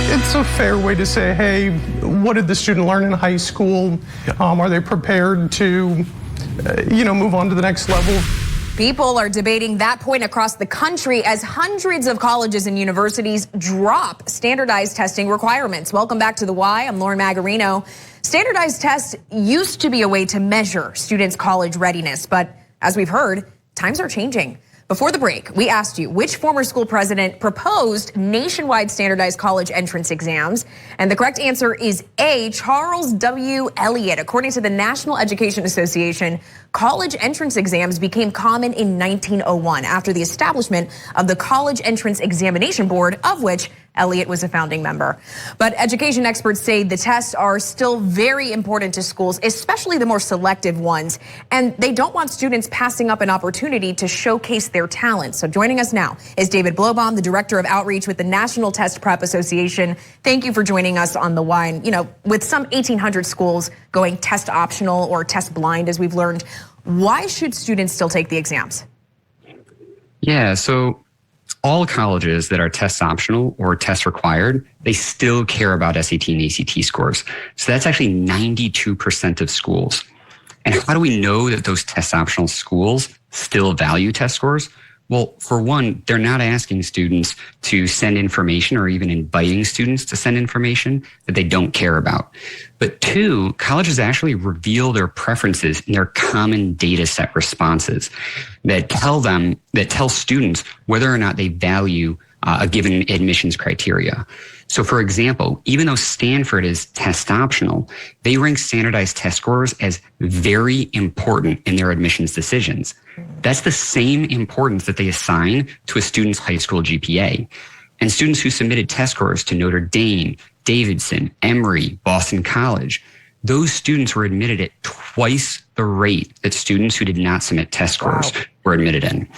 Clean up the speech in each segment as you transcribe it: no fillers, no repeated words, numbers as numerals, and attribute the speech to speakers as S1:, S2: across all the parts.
S1: it's a fair way to say, hey, what did the student learn in high school? Are they prepared to, move on to the next level?
S2: People are debating that point across the country as hundreds of colleges and universities drop standardized testing requirements. Welcome back to The Why. I'm Lauren Magarino. Standardized tests used to be a way to measure students' college readiness, but as we've heard, times are changing. Before the break, we asked you which former school president proposed nationwide standardized college entrance exams, and the correct answer is A, Charles W. Eliot. According to the National Education Association, college entrance exams became common in 1901 after the establishment of the College Entrance Examination Board, of which Eliot was a founding member. But education experts say the tests are still very important to schools, especially the more selective ones, and they don't want students passing up an opportunity to showcase their talents. So joining us now is David Blowbaum, the Director of Outreach with the National Test Prep Association. Thank you for joining us on The Why. With some 1,800 schools going test optional or test blind, as we've learned, why should students still take the exams?
S3: Yeah, so all colleges that are test optional or test required, they still care about SAT and ACT scores. So that's actually 92% of schools. And how do we know that those test optional schools still value test scores? Well, for one, they're not asking students to send information or even inviting students to send information that they don't care about. But two, colleges actually reveal their preferences in their common data set responses that tell students whether or not they value a given admissions criteria. So for example, even though Stanford is test optional, they rank standardized test scores as very important in their admissions decisions. That's the same importance that they assign to a student's high school GPA. And students who submitted test scores to Notre Dame, Davidson, Emory, Boston College, those students were admitted at twice the rate that students who did not submit test scores were admitted in.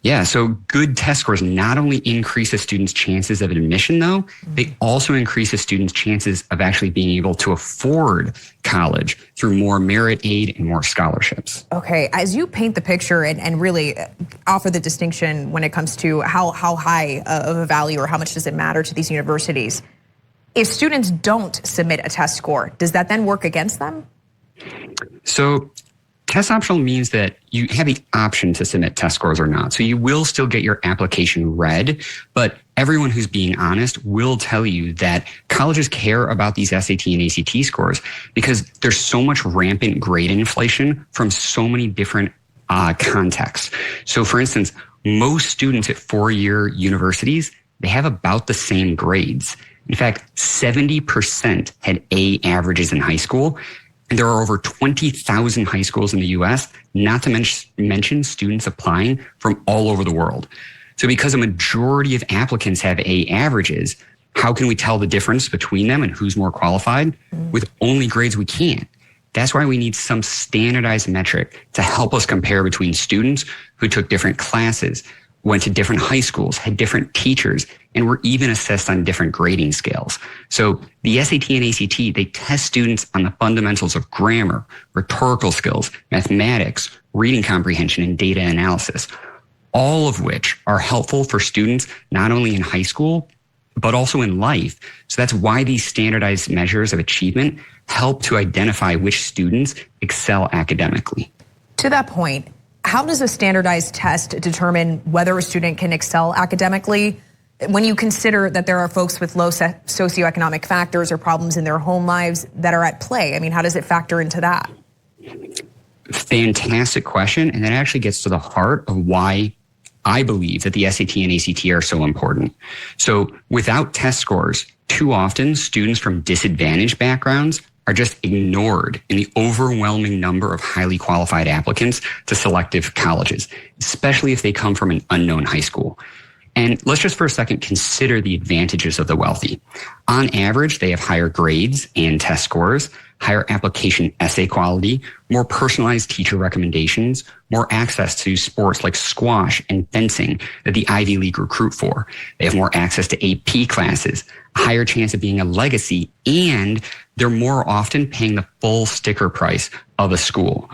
S3: Yeah, so good test scores not only increase a student's chances of admission, though, they also increase a student's chances of actually being able to afford college through more merit aid and more scholarships.
S2: Okay, as you paint the picture and really offer the distinction when it comes to how high of a value or how much does it matter to these universities, if students don't submit a test score, does that then work against them?
S3: So test optional means that you have the option to submit test scores or not. So you will still get your application read, but everyone who's being honest will tell you that colleges care about these SAT and ACT scores because there's so much rampant grade inflation from so many different contexts. So for instance, most students at four-year universities, they have about the same grades. In fact, 70% had A averages in high school. And there are over 20,000 high schools in the U.S., not to mention students applying from all over the world. So because a majority of applicants have A averages, how can we tell the difference between them and who's more qualified? With only grades we can't. That's why we need some standardized metric to help us compare between students who took different classes, went to different high schools, had different teachers, and were even assessed on different grading scales. So the SAT and ACT, they test students on the fundamentals of grammar, rhetorical skills, mathematics, reading comprehension, and data analysis, all of which are helpful for students not only in high school, but also in life. So that's why these standardized measures of achievement help to identify which students excel academically.
S2: To that point, how does a standardized test determine whether a student can excel academically when you consider that there are folks with low socioeconomic factors or problems in their home lives that are at play? I mean, how does it factor into that?
S3: Fantastic question. And that actually gets to the heart of why I believe that the SAT and ACT are so important. So without test scores, too often students from disadvantaged backgrounds are just ignored in the overwhelming number of highly qualified applicants to selective colleges, especially if they come from an unknown high school. And let's just for a second consider the advantages of the wealthy. On average, they have higher grades and test scores, higher application essay quality, more personalized teacher recommendations, more access to sports like squash and fencing that the Ivy League recruit for. They have more access to AP classes, a higher chance of being a legacy, and they're more often paying the full sticker price of a school,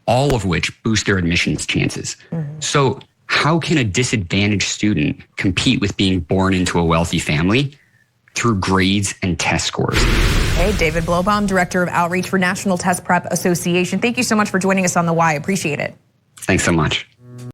S3: all of which boost their admissions chances. So how can a disadvantaged student compete with being born into a wealthy family? through grades and test scores.
S2: Hey, David Blowbaum, Director of Outreach for National Test Prep Association. Thank you so much for joining us on The Why. Appreciate it.
S3: Thanks so much.